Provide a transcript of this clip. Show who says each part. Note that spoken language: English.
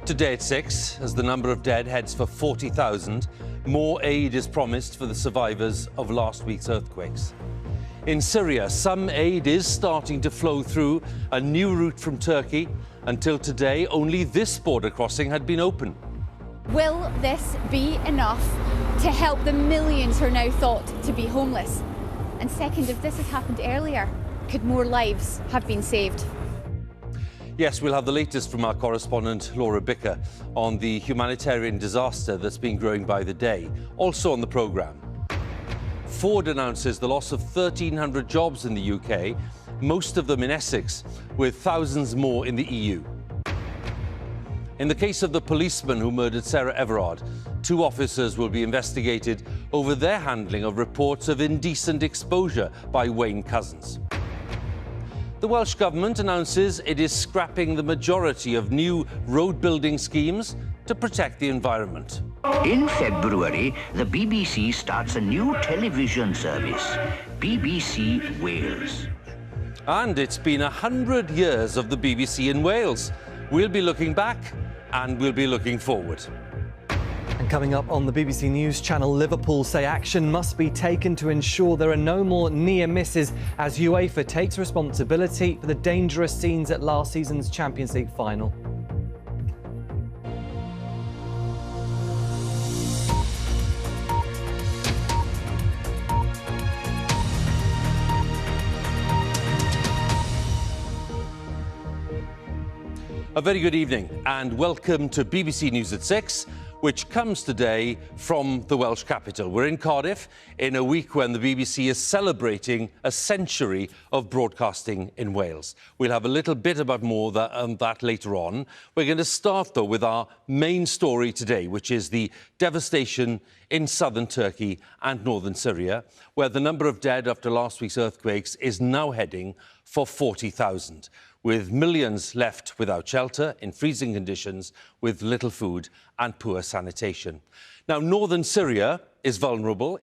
Speaker 1: Today at 6, as the number of dead heads for 40,000, more aid is promised for the survivors of last week's earthquakes. In Syria, some aid is starting to flow through a new route from Turkey. Until today, only this border crossing had been open.
Speaker 2: Will this be enough to help the millions who are now thought to be homeless? And second, if this had happened earlier, could more lives have been saved?
Speaker 1: Yes, we'll have the latest from our correspondent Laura Bicker on the humanitarian disaster that's been growing by the day. Also on the programme, Ford announces the loss of 1,300 jobs in the UK, most of them in Essex, with thousands more in the EU. In the case of the policeman who murdered Sarah Everard, 2 officers will be investigated over their handling of reports of indecent exposure by Wayne Couzens. The Welsh Government announces it is scrapping the majority of new road-building schemes to protect the environment.
Speaker 3: In February, the BBC starts a new television service, BBC Wales.
Speaker 1: And it's been 100 years of the BBC in Wales. We'll be looking back and we'll be looking forward.
Speaker 4: And coming up on the BBC News channel, Liverpool say action must be taken to ensure there are no more near misses as UEFA takes responsibility for the dangerous scenes at last season's Champions League final.
Speaker 1: A very good evening and welcome to BBC News at 6, which comes today from the Welsh capital. We're in Cardiff in a week when the BBC is celebrating a century of broadcasting in Wales. We'll have a little bit about more on that later on. We're going to start, though, with our main story today, which is the devastation in southern Turkey and northern Syria, where the number of dead after last week's earthquakes is now heading for 40,000. with millions left without shelter, in freezing conditions, with little food and poor sanitation. Now, northern Syria is vulnerable.